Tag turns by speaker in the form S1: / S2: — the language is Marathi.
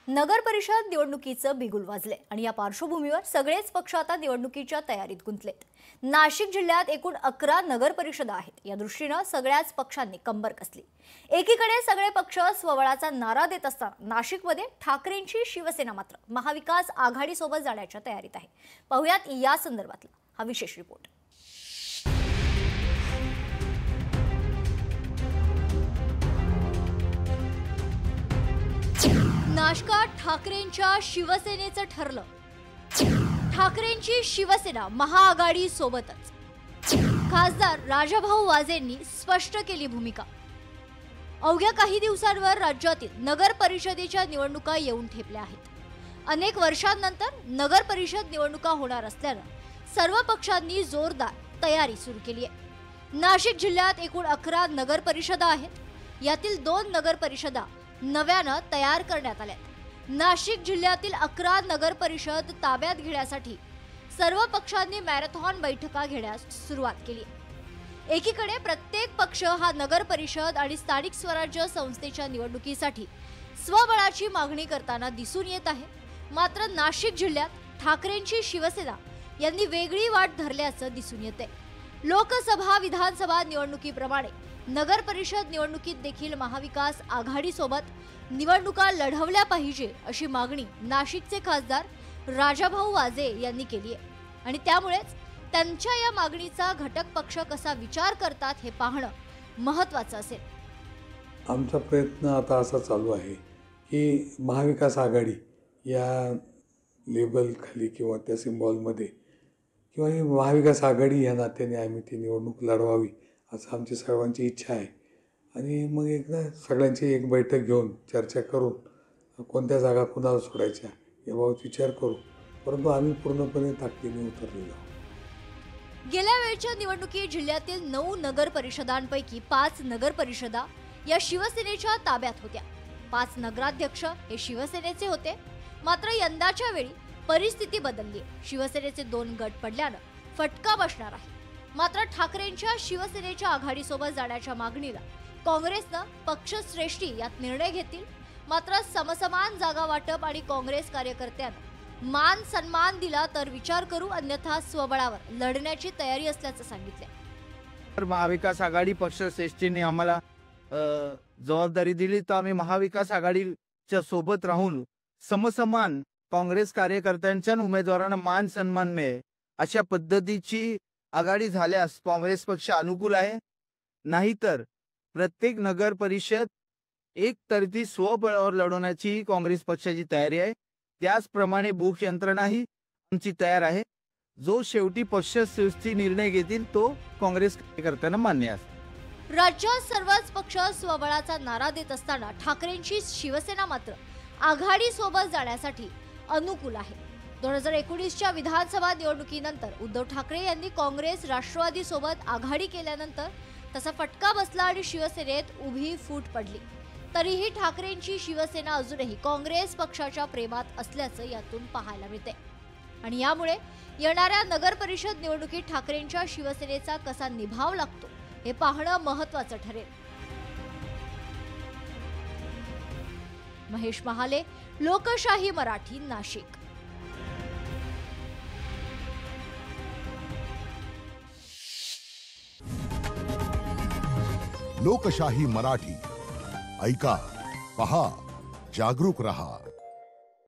S1: नगर परिषद निवडणुकीचं बिगुल वाजले आणि या पार्श्वभूमीवर सगळेच पक्ष आता निवडणुकीच्या तयारीत गुंतलेत। नाशिक जिल्ह्यात एकूण 11 नगर परिषदा आहेत। या दृष्टीने सगळ्याच पक्षांनी कंबर कसली। एकीकडे सगळे पक्ष स्वबळाचा नारा देत असताना नाशिकमध्ये ठाकरेंची शिवसेना मात्र महाविकास आघाडी सोबत जाण्याच्या तयारीत आहे। पाहुयात या संदर्भातला हा विशेष रिपोर्ट। नाशिकात ठाकरेंच्या शिवसेनेचं ठरलं। ठाकरेंची शिवसेना महाआघाडी सोबतच। खासदार राजाभाऊ वाजेंनी स्पष्ट केली भूमिका। अवघ्या काही दिवसांवर राज्यातील नगर परिषदेच्या निवडणुका येऊन ठेपल्या आहेत। अनेक वर्षांनंतर नगर परिषद निवडणुका होणार असल्याने सर्व पक्षांनी जोरदार तयारी सुरू केली आहे। नाशिक जिल्ह्यात एकूण 11 नगर परिषदा आहेत। यातील 2 नगर परिषदा नव्याने तयार करण्यात आल्या। नाशिक जिल्ह्यातील 11 नगर परिषद ताब्यात घेण्यासाठी सर्व पक्षांनी मॅरेथॉन बैठका घेण्यास सुरुवात केली। एकीकडे प्रत्येक पक्ष हा नगर परिषद आणि स्थानिक स्वराज्य संस्थेच्या निवडणुकीसाठी स्वबळाची मागणी करताना दिसून येत आहे। मात्र नाशिक जिल्ह्यात ठाकरेंची शिवसेना यांनी वेगळी वाट धरल्याचं दिसून येते। लोकसभा विधानसभा निवडणुकीप्रमाणे नगर परिषद निवडणुकीत देखील महाविकास आघाडी सोबत निवडणुका लढवल्या पाहिजे अशी मागणी नाशिकचे खासदार राजाभाऊ वाजे यांनी केली आहे आणि त्यामुळेच त्यांच्या या मागणीचा घटक पक्ष कसा विचार करतात हे पाहणं महत्त्वाचं असेल।
S2: आमचा प्रयत्न आता असा चालू आहे की महाविकास आघाडी या लेबल खाली किंवा त्या सिम्बॉलमध्ये किंवा ही महाविकास आघाडी या नात्याने आम्ही ती निवडणूक लढवावी असं आमची सर्वांची इच्छा आहे। आणि मग एकदा सगळ्यांची एक बैठक घेऊन चर्चा करून कोणत्या जागा कुणाला सोडायच्या याबाबत विचार करू, परंतु आम्ही पूर्णपणे ताकदीने उतरलेलो आहोत।
S1: गेल्या वेळच्या निवडणुकीत जिल्ह्यातील 9 नगर परिषदांपैकी 5 नगर परिषदा या शिवसेनेच्या ताब्यात होत्या। 5 नगराध्यक्ष हे शिवसेनेचे होते। मात्र यंदाच्या वेळी परिस्थिती बदलली। शिवसेनेचे 2 गट पडल्याने फटका बसणार आहे। मात्र ठाकरेंच्या शिवसेनेच्या आघाडीसोबत जाण्याच्या मागणीला काँग्रेसनं पक्षश्रेष्ठी यात निर्णय घेतील। मात्र समसमान जागा वाटप आणि काँग्रेस कार्यकर्त्यांना मान सन्मान दिला तर विचार करू, अन्यथा स्वबळावर लढण्याची तयारी असल्याचं सांगितलं।
S3: महाविकास आघाडी पक्षश्रेष्ठीने आम्हाला जबाबदारी दिली तर आम्ही महाविकास आघाडीच्या सोबत राहून समसमान काँग्रेस कार्यकर्त्यांच्या उमेदवारांना मान सन्मान मिळेल अशा पद्धतीची आघाडी झाल्यास काँग्रेस पक्ष अनुकूल आहे। नाहीतर प्रत्येक नगर परिषद एकतर्फी स्वबळावर लढवण्याची काँग्रेस पक्षाची तयारी आहे। त्याचप्रमाणे बुक यंत्रणाही आमची तयार आहे। जो शेवटी पक्षश्रेष्ठी निर्णय घेतील तो काँग्रेस कार्यकर्त्यांना मान्य असेल।
S1: राज्यात सर्वच पक्ष स्वबळाचा नारा देत असताना ठाकरेंची शिवसेना मात्र आघाडी सोबत जाण्यासाठी अनुकूल आहे। 2019च्या विधानसभा निवडणुकीनंतर उद्धव ठाकरे यांनी काँग्रेस राष्ट्रवादी सोबत आघाडी केल्यानंतर तसा फटका बसला आणि शिवसेनेत उभी फूट पडली। तरीही ठाकरेंची शिवसेना अजूनही काँग्रेस पक्षाच्या प्रेमात असल्याचं यातून पाहायला मिळते आणि यामुळे येणाऱ्या नगर परिषद निवडणुकीत ठाकरेंच्या शिवसेनेचा कसा निभाव लागतो हे पाहणं महत्त्वाचं ठरेल। महेश महाले, लोकशाही मराठी, नाशिक।
S4: लोकशाही मराठी ऐका, पहा, जागरूक रहा।